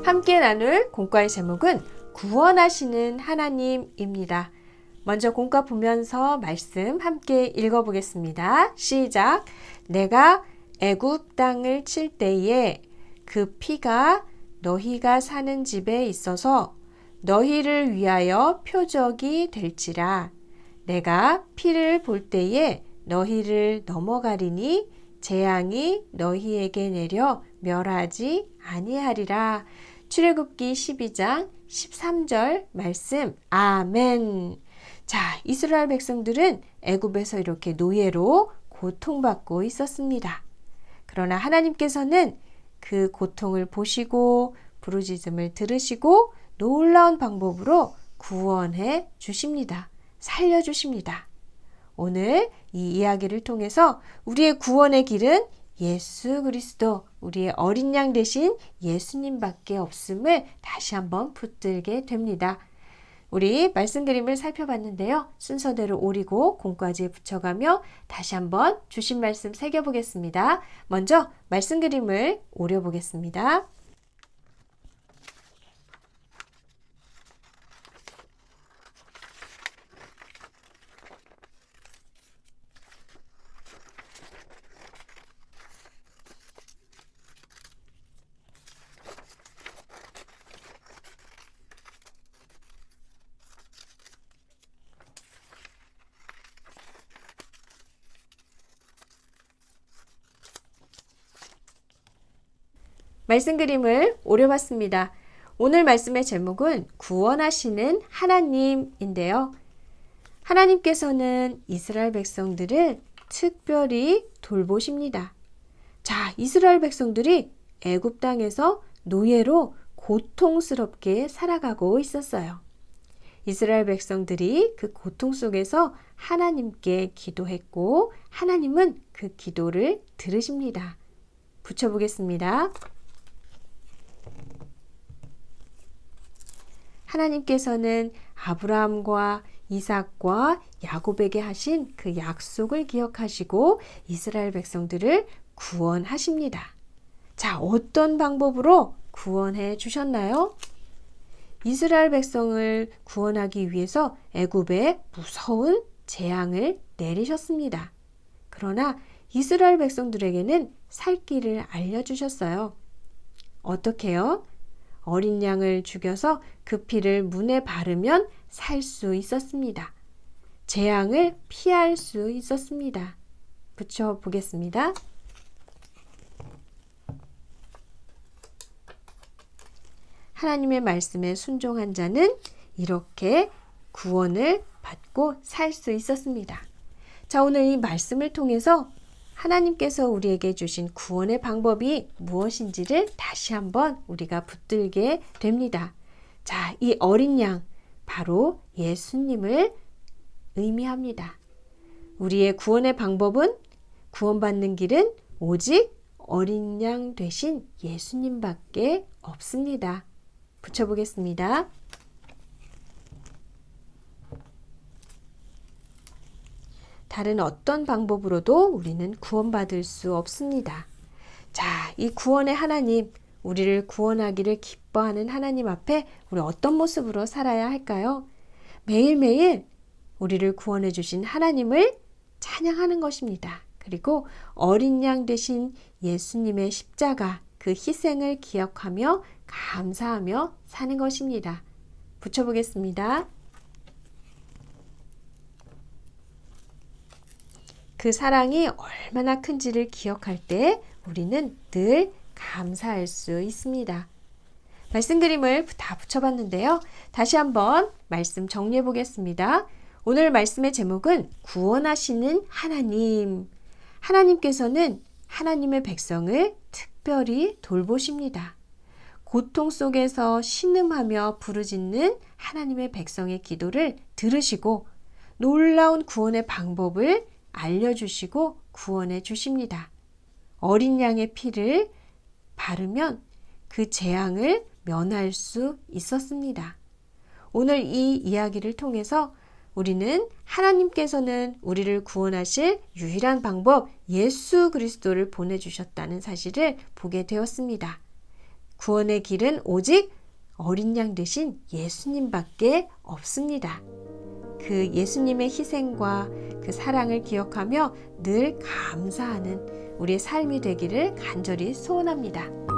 함께 나눌 공과의 제목은 구원하시는 하나님입니다. 먼저 공과 보면서 말씀 함께 읽어보겠습니다. 시작! 내가 애굽 땅을 칠 때에 그 피가 너희가 사는 집에 있어서 너희를 위하여 표적이 될지라. 내가 피를 볼 때에 너희를 넘어가리니 재앙이 너희에게 내려 멸하지 아니하리라. 출애굽기 12장 13절 말씀. 아멘. 자, 이스라엘 백성들은 애굽에서 이렇게 노예로 고통받고 있었습니다. 그러나 하나님께서는 그 고통을 보시고 부르짖음을 들으시고 놀라운 방법으로 구원해 주십니다. 살려주십니다. 오늘 이 이야기를 통해서 우리의 구원의 길은 예수 그리스도, 우리의 어린 양 되신 예수님밖에 없음을 다시 한번 붙들게 됩니다. 우리 말씀 그림을 살펴봤는데요. 순서대로 오리고 공과지에 붙여가며 다시 한번 주신 말씀 새겨보겠습니다. 먼저 말씀 그림을 오려보겠습니다. 말씀 그림을 오려봤습니다. 오늘 말씀의 제목은 구원하시는 하나님인데요. 하나님께서는 이스라엘 백성들을 특별히 돌보십니다. 자, 이스라엘 백성들이 애굽 땅에서 노예로 고통스럽게 살아가고 있었어요. 이스라엘 백성들이 그 고통 속에서 하나님께 기도했고 하나님은 그 기도를 들으십니다. 붙여보겠습니다. 하나님께서는 아브라함과 이삭과 야곱에게 하신 그 약속을 기억하시고 이스라엘 백성들을 구원하십니다. 자, 어떤 방법으로 구원해 주셨나요? 이스라엘 백성을 구원하기 위해서 애굽에 무서운 재앙을 내리셨습니다. 그러나 이스라엘 백성들에게는 살 길을 알려주셨어요. 어떻게요? 어린 양을 죽여서 그 피를 문에 바르면 살 수 있었습니다. 재앙을 피할 수 있었습니다. 붙여보겠습니다. 하나님의 말씀에 순종한 자는 이렇게 구원을 받고 살 수 있었습니다. 자, 오늘 이 말씀을 통해서 하나님께서 우리에게 주신 구원의 방법이 무엇인지를 다시 한번 우리가 붙들게 됩니다. 자, 이 어린 양, 바로 예수님을 의미합니다. 우리의 구원의 방법은, 구원받는 길은 오직 어린 양 되신 예수님밖에 없습니다. 붙여보겠습니다. 다른 어떤 방법으로도 우리는 구원받을 수 없습니다. 자, 이 구원의 하나님, 우리를 구원하기를 기뻐하는 하나님 앞에 우리 어떤 모습으로 살아야 할까요? 매일매일 우리를 구원해 주신 하나님을 찬양하는 것입니다. 그리고 어린 양 되신 예수님의 십자가, 그 희생을 기억하며 감사하며 사는 것입니다. 붙여보겠습니다. 그 사랑이 얼마나 큰지를 기억할 때 우리는 늘 감사할 수 있습니다. 말씀 그림을 다 붙여봤는데요. 다시 한번 말씀 정리해 보겠습니다. 오늘 말씀의 제목은 구원하시는 하나님. 하나님께서는 하나님의 백성을 특별히 돌보십니다. 고통 속에서 신음하며 부르짖는 하나님의 백성의 기도를 들으시고 놀라운 구원의 방법을 알려주시고 구원해 주십니다. 어린 양의 피를 바르면 그 재앙을 면할 수 있었습니다. 오늘 이 이야기를 통해서 우리는 하나님께서는 우리를 구원하실 유일한 방법 예수 그리스도를 보내주셨다는 사실을 보게 되었습니다. 구원의 길은 오직 어린 양 되신 예수님밖에 없습니다. 그 예수님의 희생과 그 사랑을 기억하며 늘 감사하는 우리의 삶이 되기를 간절히 소원합니다.